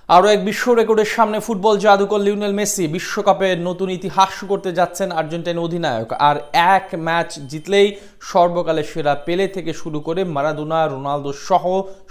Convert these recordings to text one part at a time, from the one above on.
আরও এক বিশ্ব রেকর্ডের সামনে ফুটবল জাদুকর লিওনেল মেসি বিশ্বকাপে নতুন ইতিহাস করতে যাচ্ছেন আর্জেন্টাইন অধিনায়ক। আর এক ম্যাচ জিতলেই সর্বকালের সেরা পেলে থেকে শুরু করে মারাদোনা, রোনালদো সহ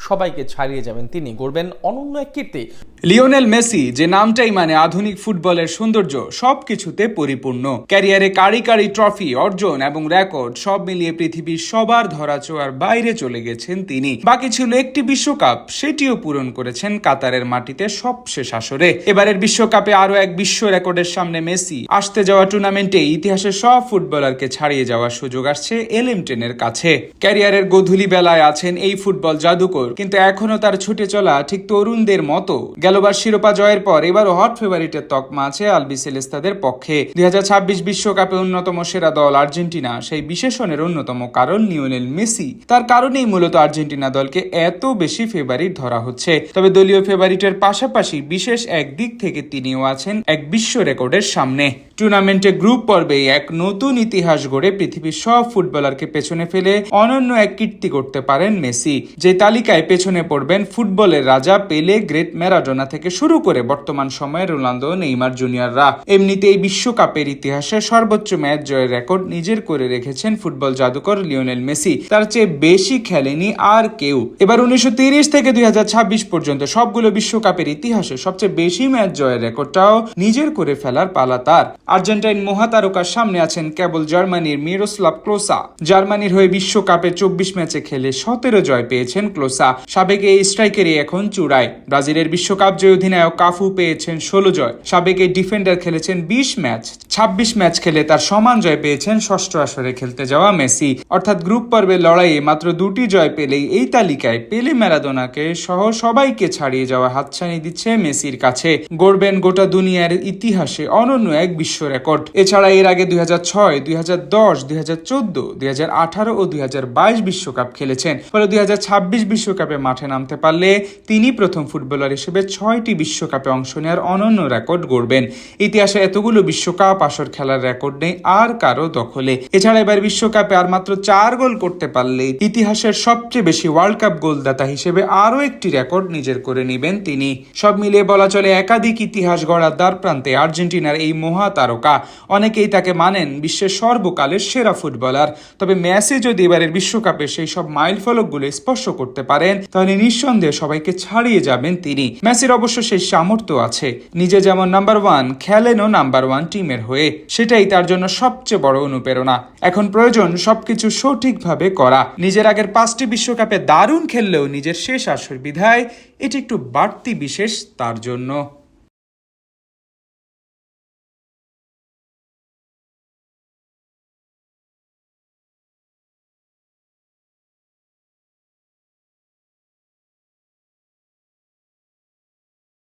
সবাইকে ছাড়িয়ে যাবেন তিনি, গড়বেন অনন্য এক কীর্তি। লিওনেল মেসি যে নামটাই মানে আধুনিক ফুটবলের সৌন্দর্য, সবকিছুতে পরিপূর্ণ। ক্যারিয়ারে কারি কারি ট্রফি অর্জন এবং রেকর্ড সব মিলিয়ে পৃথিবীর সবার ধরাছোঁয়ার বাইরে চলে গেছেন তিনি। বাকি ছিল একটি বিশ্বকাপ, সেটিও পূরণ করেছেন কাতারের মাটিতে সবশেষ আসরে। এবারের বিশ্বকাপে আরো এক বিশ্ব রেকর্ডের সামনে মেসি। আসতে যাওয়া টুর্নামেন্টে ইতিহাসের সব ফুটবলারকে ছাড়িয়ে যাওয়ার সুযোগ আসছে এলএমটেনের কাছে। ক্যারিয়ারের গোধূলি বেলায় আছেন এই ফুটবল জাদুকর, কিন্তু এখনো তার ছুটে চলা ঠিক তরুণদের মতো। গেলবার শিরোপা জয়ের পর এবারও হট ফেভারিটের তকমা আছে আলবিসেলেস্তাদের পক্ষে। 2026 বিশ্বকাপে অন্যতম সেরা দল আর্জেন্টিনা, সেই বিশেষণের অন্যতম কারণ লিওনেল মেসি। তার কারণেই মূলত আর্জেন্টিনা দলকে এত বেশি ফেভারিট ধরা হচ্ছে। তবে দলীয় ফেভারিটের পাশাপাশি বিশেষ এক দিক থেকে তিনিও আছেন এক বিশ্ব রেকর্ডের সামনে। টুর্নামেন্টে গ্রুপ পর্বে এক নতুন ইতিহাস গড়ে পৃথিবীর সব ফুটবলারকে পেছনে ফেলে অনন্য এক কীর্তি করতে পারেন মেসি। যে তালিকায় পেছনে পড়বেন ফুটবলের রাজা পেলে, গ্রেট ম্যারাডোনা থেকে শুরু করে বর্তমান সময়ে রোনালদো, নেইমার জুনিয়ররা। এমনিতেই বিশ্বকাপের ইতিহাসে সর্বোচ্চ ম্যাচ জয়ের রেকর্ড নিজের করে রেখেছেন ফুটবল জাদুকর লিওনেল মেসি। তার চেয়ে বেশি খেলেনি আর কেউ। এবার 1930 থেকে 2026 পর্যন্ত সবগুলো বিশ্বকাপের ইতিহাসে সবচেয়ে বেশি ম্যাচ জয়ের রেকর্ডটাও নিজের করে ফেলার পালা তার। আর্জেন্টাইন মহাতারকার সামনে আছেন কেবল জার্মানির মিরোস্লাভ ক্লোসা। জার্মানির হয়ে বিশ্বকাপে 24 ম্যাচে খেলে 17 জয় পেয়েছেন ক্লোসা। সাবেক এই স্ট্রাইকারই এখন চূড়ায়। ব্রাজিলের বিশ্বকাপ জয় অধিনায়ক কাফু পেয়েছেন 16 জয়। সাবেক এই ডিফেন্ডার খেলেছেন 20 ম্যাচ। 26 ম্যাচ খেলে তার সমান জয় পেয়েছেন ষষ্ঠ আসরে খেলতে যাওয়া মেসি। অর্থাৎ গ্রুপ পর্বের লড়াইয়ে মাত্র 2টি জয় পেলেই এই তালিকায় পেলে, ম্যারাদোনাকে সহ সবাইকে ছাড়িয়ে যাওয়া হাতছানি দিচ্ছে মেসির কাছে। গড়বেন গোটা দুনিয়ার ইতিহাসে অনন্য এক বিশ্ব রেকর্ড। এছাড়া এর আগে 2006, 2010, 2014, 2018 ও 2022 বিশ্বকাপ খেলেছেন। ফলে 2026 বিশ্বকাপে মাঠে নামতে পারলে তিনি প্রথম ফুটবলার হিসেবে 6টি বিশ্বকাপে অংশ নেওয়ার অনন্য রেকর্ড গড়বেন। ইতিহাসে এতগুলো বিশ্বকাপ আসর খেলার রেকর্ড নেই আর কারো দখলে। এছাড়া এবার বিশ্বকাপে আর মাত্র 4 গোল করতে পারলে ইতিহাসের সবচেয়ে বেশি ওয়ার্ল্ড কাপ গোলদাতা হিসেবে আরো একটি রেকর্ড নিজের করে নেবেন তিনি। সব মিলিয়ে বলা চলে একাধিক ইতিহাস গড়ার দ্বার প্রান্তে আর্জেন্টিনার এই মহাতারকা। অনেকেই তাকে মানেন বিশ্বের সর্বকালের সেরা ফুটবলার। তবে মেসি যদি এবারের বিশ্বকাপে সেই সব মাইল ফলকগুলো স্পর্শ করতে পারেন, তাহলে নিঃসন্দেহে সবাইকে ছাড়িয়ে যাবেন তিনি। মেসির অবশ্য সেই সামর্থ্য আছে। নিজে যেমন নাম্বার 1, খেলেনও নাম্বার 1 টিমের হয়ে। সেটাই তার জন্য সবচেয়ে বড় অনুপ্রেরণা। এখন প্রয়োজন সবকিছু সঠিকভাবে করা। নিজের আগের 5টি বিশ্বকাপে দারুণ খেললেও নিজের শেষ আসর বিধায় এটি একটু বাড়তি বিশেষ তার জন্য।